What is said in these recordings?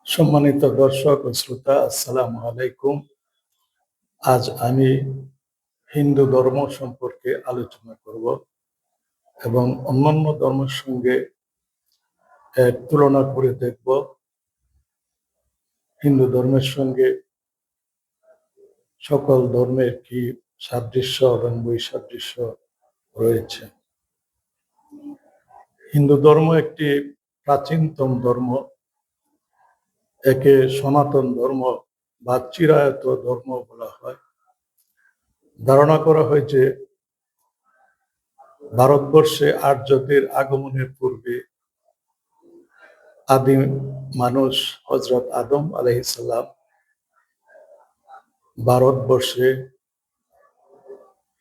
সম্মানিত দর্শক ও শ্রোতা, আসসালামু আলাইকুম। আজ আমি হিন্দু ধর্ম সম্পর্কে আলোচনা করব এবং অন্যান্য ধর্মের সঙ্গে এর তুলনা করে দেখব হিন্দু ধর্মের সঙ্গে সকল ধর্মের কি সাদৃশ্য এবং বৈসাদৃশ্য রয়েছে। হিন্দু ধর্ম একটি প্রাচীনতম ধর্ম। একে সনাতন ধর্ম বা চিরায়ত ধর্ম বলা হয়। ধারণা করা হয় যে ভারতবর্ষে আর্যদের আগমনের পূর্বে আদিম মানুষ হযরত আদম আলাইহিস সালাম ভারতবর্ষে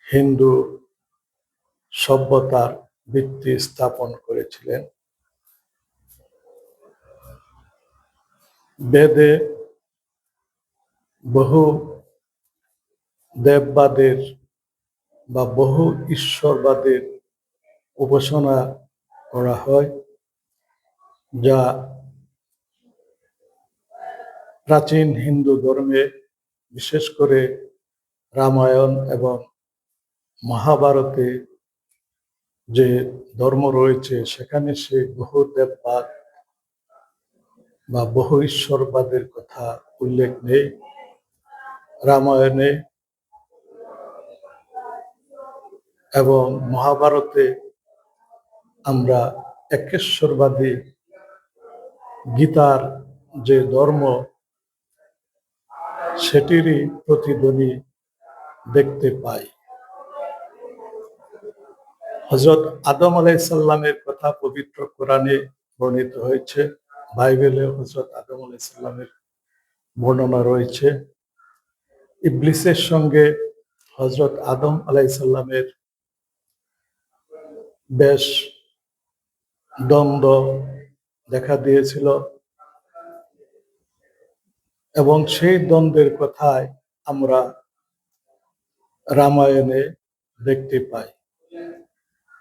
হিন্দু সভ্যতার ভিত্তি স্থাপন করেছিলেন। বেদে বহু দেববাদের বা বহু ঈশ্বরবাদের উপাসনা করা হয়, যা প্রাচীন হিন্দু ধর্মে বিশেষ করে রামায়ণ এবং মহাভারতে যে ধর্ম রয়েছে সেখানে সে বহু দেববাদ বা বহু ঈশ্বরবাদের কথা উল্লেখ নেই। রামায়ণে এবং মহাভারতে আমরা একেশ্বরবাদী গীতার যে ধর্ম সেটিরই প্রতিধ্বনি দেখতে পাই। হযরত আদম আলাইহিস সালামের কথা পবিত্র কোরআনে বর্ণিত হয়েছে। বাইবেলে হযরত আদম আলাইহিস সালামের বর্ণনা রয়েছে। ইবলিসের সঙ্গে হযরত আদম আলাইহিস সালামের বেশ দ্বন্দ্ব দেখা দিয়েছিল এবং সেই দ্বন্দ্বের কথাই আমরা রামায়ণে দেখতে পাই।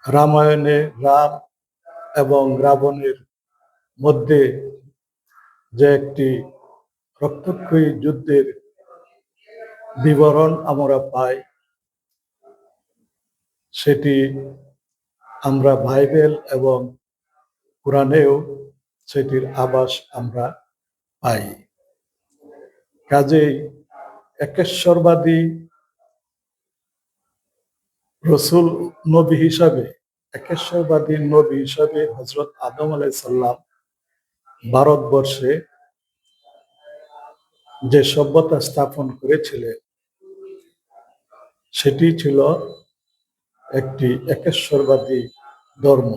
রামায়ণে রাম এবং রাবণের মধ্যে যে একটি রক্তক্ষয়ী যুদ্ধের বিবরণ আমরা পাই, সেটি আমরা বাইবেল এবং কোরআনেও সেটির আভাস আমরা পাই। কাজেই একেশ্বরবাদী রসুল নবী হিসাবে একেশ্বরবাদী নবী হিসাবে হযরত আদম আলাইহিস সালাম ভারতবর্ষে যে সভ্যতা স্থাপন করেছিলেন সেটি ছিল একটি একেশ্বরবাদী ধর্ম।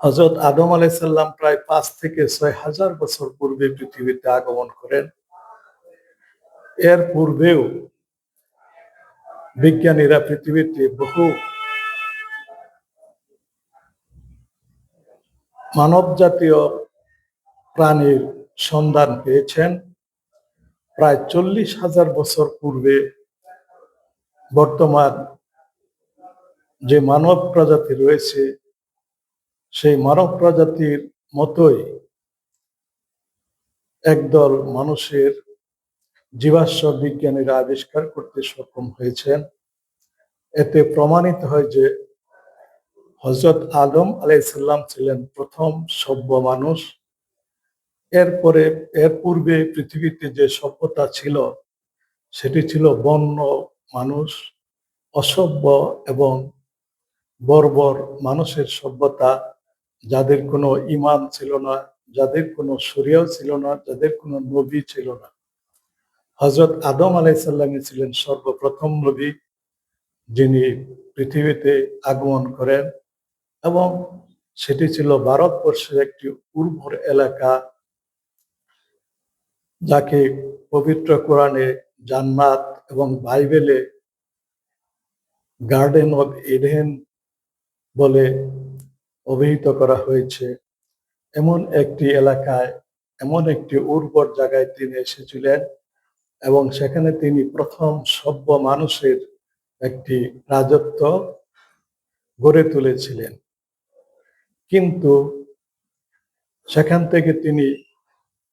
হযরত আদম আলাইহিস সালাম প্রায় ৫ থেকে ৬,০০০ বছর পূর্বে পৃথিবীতে আগমন করেন। এর পূর্বেও বিজ্ঞানীরা পৃথিবীতে বহু মানব জাতীয় প্রাণীর সন্ধান পেয়েছেন। প্রায় ৪০,০০০ বছর পূর্বে বর্তমান যে মানব প্রজাতি রয়েছে সেই মানব প্রজাতির মতোই একদল মানুষের জীবাশ্ম বিজ্ঞানীরা আবিষ্কার করতে সক্ষম হয়েছেন। এতে প্রমাণিত হয় যে হযরত আদম আলাইহিস সালাম ছিলেন প্রথম সভ্য মানুষ। এর পূর্বে পৃথিবীতে যে সভ্যতা ছিল সেটি ছিল বন্য মানুষ, অসভ্য এবং বর্বর মানুষের সভ্যতা, যাদের কোনো ঈমান ছিল না, যাদের কোনো শরিয়াহ ছিল না, যাদের কোনো নবী ছিল না। হযরত আদম আলাইহিস সালামই ছিলেন সর্বপ্রথম নবী, যিনি পৃথিবীতে আগমন করেন এবং সেটি ছিল ভারতবর্ষের একটি উর্বর এলাকা, যাকে পবিত্র কোরআনে জান্নাত এবং বাইবেলে গার্ডেন অফ ইডেন বলে অভিহিত করা হয়েছে। এমন একটি এলাকায়, এমন একটি উর্বর জায়গায় তিনি এসেছিলেন এবং সেখানে তিনি প্রথম সভ্য মানুষের একটি রাজত্ব গড়ে তুলেছিলেন। কিন্তু সেখান থেকে তিনি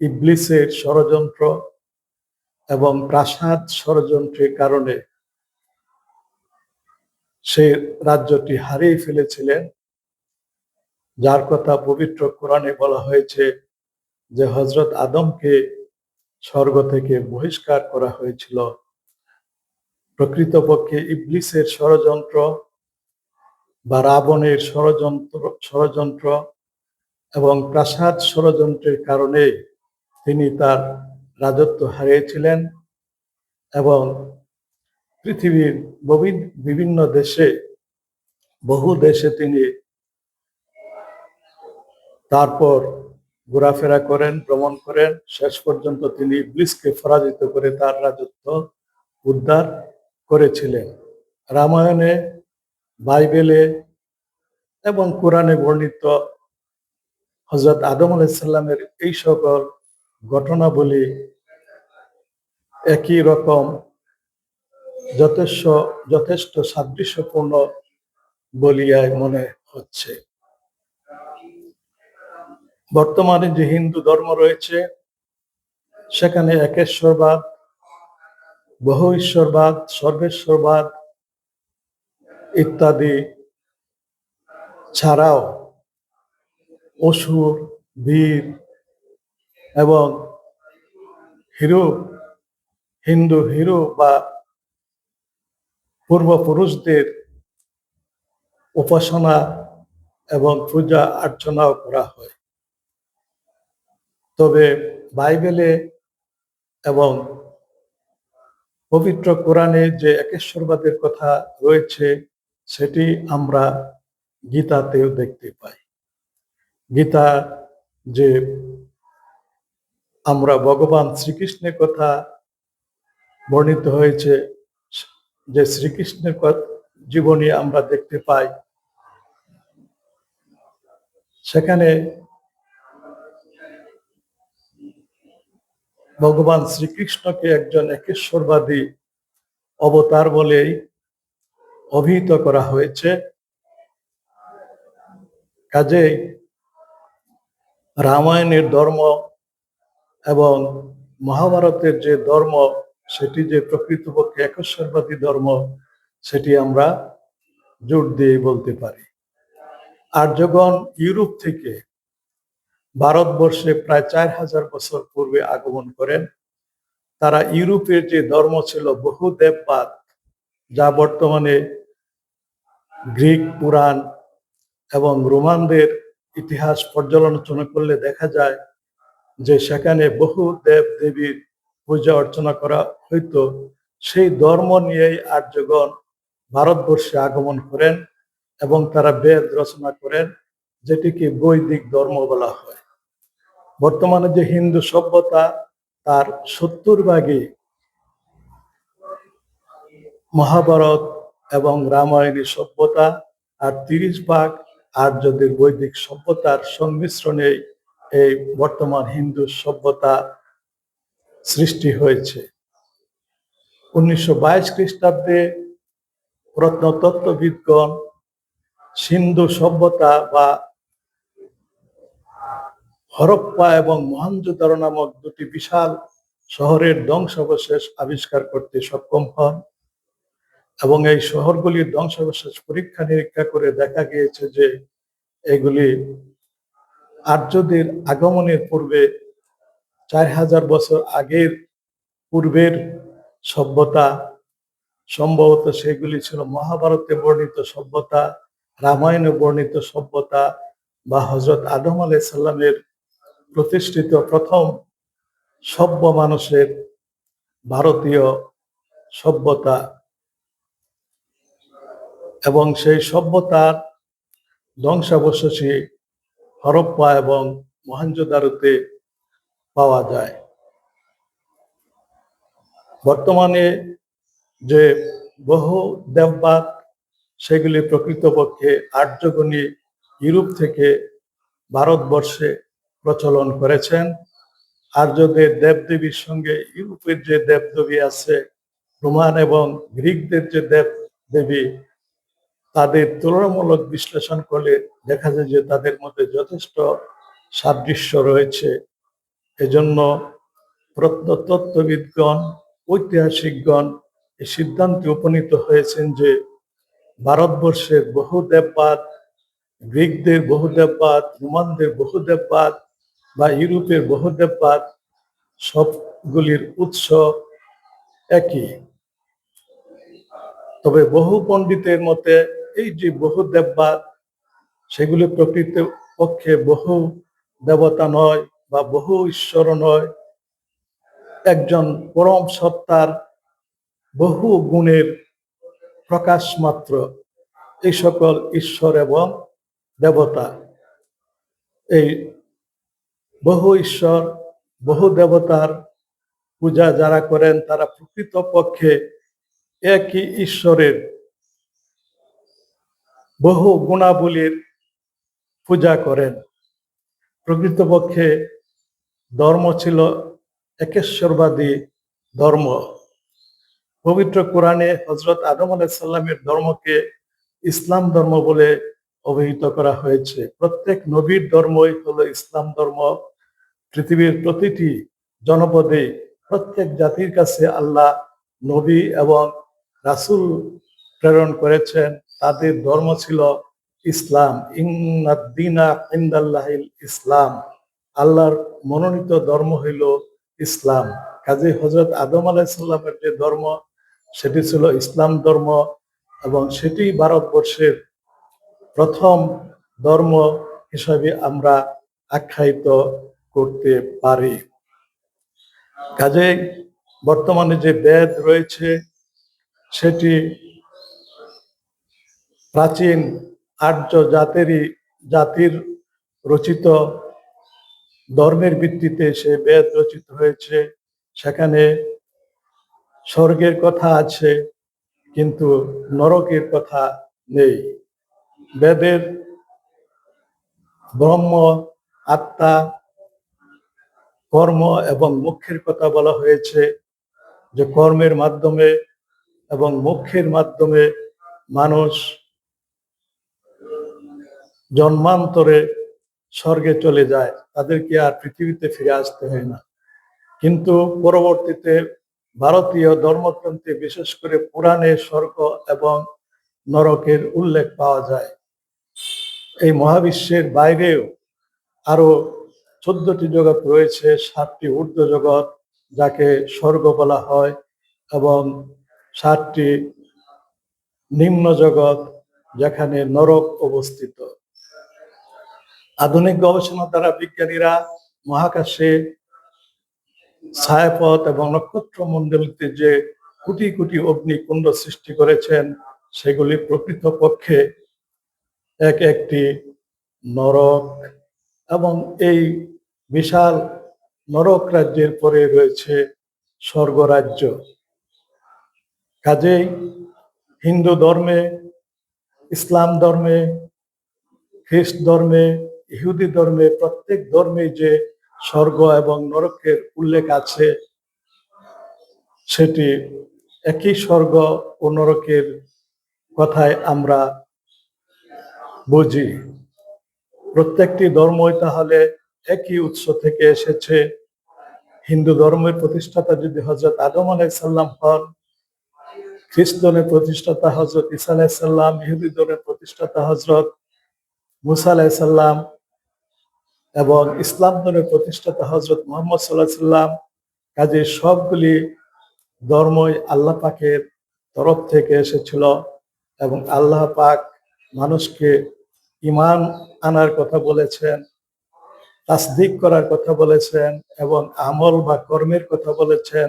ইবলিসের ষড়যন্ত্র এবং প্রাসাদ ষড়যন্ত্রের কারণে সে রাজ্যটি হারিয়ে ফেলেছিলেন, যার কথা পবিত্র কোরআনে বলা হয়েছে যে হযরত আদমকে স্বর্গ থেকে বহিষ্কার করা হয়েছিল। প্রকৃতপক্ষে ইবলিসের ষড়যন্ত্র বা রাবণের ষড়যন্ত্র এবং প্রাসাদ ষড়যন্ত্রের কারণে তিনি তার রাজত্ব হারিয়েছিলেন এবং পৃথিবীর বিভিন্ন দেশে বহু দেশে তিনি তারপর ঘোরাফেরা করেন, ভ্রমণ করেন, শেষ পর্যন্ত তিনি ইবলিসকে পরাজিত করে তার রাজত্ব উদ্ধার করেছিলেন। রামায়ণে, বাইবেলে এবং কোরআনে বর্ণিত হযরত আদম আলাইহিস সালামের এই সকল ঘটনাবলী একই রকম যথেষ্ট সাদৃশ্যপূর্ণ বলিয়ায় মনে হচ্ছে। বর্তমানে যে হিন্দু ধর্ম রয়েছে সেখানে একেশ্বরবাদ, বহু ঈশ্বরবাদ, সর্বেশ্বরবাদ ইত্যাদি ছাড়াও অসুর, বীর এবং হিন্দু হিরো বা পূর্বপুরুষদের উপাসনা এবং পূজা অর্চনাও করা হয়। তবে বাইবেলে এবং পবিত্র কোরআনে যে একেশ্বরবাদের কথা রয়েছে সেটি আমরা গীতাতেও দেখতে পাই। গীতা যে আমরা ভগবান শ্রীকৃষ্ণের কথা বর্ণিত হয়েছে, যে শ্রীকৃষ্ণের জীবনী আমরা দেখতে পাই, সেখানে ভগবান শ্রীকৃষ্ণকে একজন একেশ্বরবাদী অবতার বলেই অভিহিত করা হয়েছে। কাজেই রামায়ণের ধর্ম এবং মহাভারতের যে ধর্ম সেটি যে প্রকৃতপক্ষে একেশ্বরবাদী ধর্ম সেটি আমরা জোর দিয়ে বলতে পারি। আর্যগণ ইউরোপ থেকে ভারতবর্ষে প্রায় 4000 বছর পূর্বে আগমন করেন। তারা ইউরোপের যে ধর্ম ছিল বহু দেববাদ, যা বর্তমানে গ্রিক পুরাণ এবং রোমানদের ইতিহাস পর্যালোচনা করলে দেখা যায় যে সেখানে বহু দেব দেবীর পূজা অর্চনা করা হইতো। সেই ধর্ম নিয়েই আর্যগণ ভারতবর্ষে আগমন করেন এবং তারা বেদ রচনা করেন, যেটিকে বৈদিক ধর্ম বলা হয়। বর্তমানে যে হিন্দু সভ্যতা তার 70 ভাগই মহাভারত এবং রামায়ণী সভ্যতা, আর 30 ভাগ আর্যদের বৈদিক সভ্যতার সংমিশ্রণে এই বর্তমান হিন্দু সভ্যতা সৃষ্টি হয়েছে। 1922 খ্রিস্টাব্দে প্রত্নতত্ত্ববিদগণ সিন্ধু সভ্যতা বা হরপ্পা এবং মহেঞ্জোদারো নামক দুটি বিশাল শহরের ধ্বংসাবশেষ আবিষ্কার করতে সক্ষম হন এবং এই শহরগুলির ধ্বংসাবশেষ পরীক্ষা নিরীক্ষা করে দেখা গিয়েছে যে এগুলি আর্যদের আগমনের পূর্বে 4000 বছর আগের পূর্বের সভ্যতা। সম্ভবত সেগুলি ছিল মহাভারতে বর্ণিত সভ্যতা, রামায়ণে বর্ণিত সভ্যতা বা হযরত আদম আলাইহিস সালামের প্রতিষ্ঠিত প্রথম সভ্য মানুষের ভারতীয় সভ্যতা, এবং সেই সভ্যতার ধ্বংসাবশেষই হরপ্পা এবং মহেঞ্জোদারোতে পাওয়া যায়। বর্তমানে যে বহু দেববাদ সেগুলি প্রকৃতপক্ষে আর্যগণই ইউরোপ থেকে ভারতবর্ষে প্রচলন করেছেন। আর্যদের দেবদেবীর সঙ্গে ইউরোপের যে দেবদেবী আছে, রোমান এবং গ্রিকদের যে দেবদেবী, তাদের তুলনামূলক বিশ্লেষণ করলে দেখা যায় যে তাদের মধ্যে যথেষ্ট সাদৃশ্য রয়েছে এজন্য প্রত্নতত্ত্ববিদগণ, ঐতিহাসিকগণ এই সিদ্ধান্তে উপনীত হয়েছেন যে ভারতবর্ষের বহু দেববাদ, গ্রিকদের বহু দেববাদ, রোমানদের বহু দেববাদ বা ইউরোপের বহু দেববাদ সবগুলির উৎস একই। তবে বহু পণ্ডিতের মতে এই যে বহু দেববাদ, সেগুলি প্রকৃত পক্ষে বহু দেবতা নয় বা বহু ঈশ্বর নয়, একজন পরম সত্তার বহু গুণের প্রকাশ মাত্র এই সকল ঈশ্বর এবং দেবতা। এই বহু ঈশ্বর, বহু দেবতার পূজা যারা করেন তারা প্রকৃত পক্ষে একই ঈশ্বরের বহু গুণাবলীর পূজা করেন। প্রকৃতপক্ষে ধর্ম ছিল একেশ্বরবাদী ধর্ম। পবিত্র কোরআনে হযরত আদম আলাইহিস সালামের ধর্মকে ইসলাম ধর্ম বলে অভিহিত করা হয়েছে। প্রত্যেক নবীর ধর্মই হলো ইসলাম ধর্ম। পৃথিবীর প্রতিটি জনপদে প্রত্যেক জাতির কাছে আল্লাহ নবী এবং রাসূল প্রেরণ করেছেন। তাদের ধর্ম ছিল ইসলাম। ইন্নাদ-দীনা ইনদাল্লাহিল ইসলাম। আল্লাহর মনোনীত ধর্ম হইল ইসলাম। কাজেই হযরত আদম আলাইহিস সালামের যে ধর্ম, সেটি ছিল ইসলাম ধর্ম এবং সেটি ভারতবর্ষের প্রথম ধর্ম হিসাবে আমরা আখ্যায়িত করতে পারি। কাজেই বর্তমানে যে বেদ রয়েছে সেটি প্রাচীন আর্য জাতির রচিত ধর্মের ভিত্তিতে সে বেদ রচিত হয়েছে। সেখানে স্বর্গের কথা আছে কিন্তু নরকের কথা নেই। বেদের ব্রহ্ম, আত্মা, কর্ম এবং মোক্ষের কথা বলা হয়েছে, যে কর্মের মাধ্যমে এবং মোক্ষের মাধ্যমে মানুষ জন্মান্তরে স্বর্গে চলে যায়, তাদেরকে আর পৃথিবীতে ফিরে আসতে হয় না। কিন্তু পরবর্তীতে ভারতীয় ধর্মগ্রন্থে বিশেষ করে পুরাণে স্বর্গ এবং নরকের উল্লেখ পাওয়া যায়। এই মহাবিশ্বের বাইরেও আরো 14টি জগৎ রয়েছে, 7টি ঊর্ধ্ব জগৎ যাকে স্বর্গ বলা হয় এবং 7টি নিম্ন জগৎ যেখানে নরক অবস্থিত। আধুনিক গবেষণা দ্বারা বিজ্ঞানীরা মহাকাশে ছায়াপথ এবং নক্ষত্র মণ্ডলীতে যে কোটি কোটি অগ্নিকুণ্ড সৃষ্টি করেছেন, সেগুলি প্রকৃতপক্ষে এক একটি নরক এবং এই বিশাল নরক রাজ্যের পরে রয়েছে স্বর্গরাজ্য। কাজেই হিন্দু ধর্মে, ইসলাম ধর্মে, খ্রিস্ট ধর্মে, ইহুদি ধর্মে, প্রত্যেক ধর্মে যে স্বর্গ এবং নরকের উল্লেখ আছে, সেটি একই স্বর্গ ও নরকের কথায় আমরা বুঝি। প্রত্যেকটি ধর্মই তাহলে একই উৎস থেকে এসেছে। হিন্দু ধর্মের প্রতিষ্ঠাতা যদি হযরত আদম আলাইহিস সালাম হন, খ্রিস্ট ধর্মের প্রতিষ্ঠাতা হযরত ঈসা আলাইহিস সালাম, ইহুদি ধর্মের প্রতিষ্ঠাতা হযরত মুসা আলাইহিস সালাম এবং ইসলাম ধর্মের প্রতিষ্ঠাতা হযরত মুহাম্মদ সাল্লাল্লাহু আলাইহি সাল্লাম, কাজে সবগুলি ধর্মই আল্লাহ পাকের তরফ থেকে এসেছিল এবং আল্লাহ পাক মানুষকে ঈমান আনার কথা বলেছেন, তাসদিক করার কথা বলেছেন এবং আমল বা কর্মের কথা বলেছেন।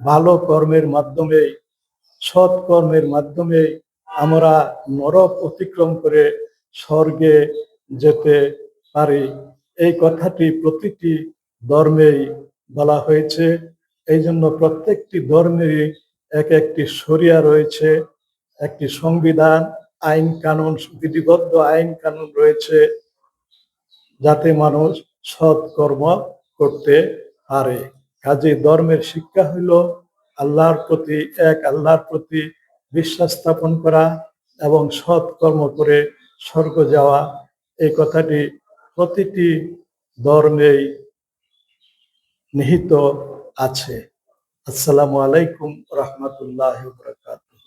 ভালো কর্মের মাধ্যমেই, সৎ কর্মের মাধ্যমেই আমরা নরক অতিক্রম করে স্বর্গে যেতে পারি। এই কথাটি প্রতিটি ধর্মেই বলা হয়েছে। এই জন্য প্রত্যেকটি ধর্মেরই এক একটি শরিয়া রয়েছে, একটি সংবিধান, আইন কানুন, বিধিবদ্ধ আইন কানুন রয়েছে, যাতে মানুষ সৎ কর্ম করতে পারে। কাজে ধর্মের শিক্ষা হইল আল্লাহর প্রতি বিশ্বাস স্থাপন করা এবং সৎ কর্ম করে স্বর্গ যাওয়া। এই কথাটি প্রতিটি ধর্মেই নিহিত আছে। আসসালামু আলাইকুম রহমতুল্লাহ।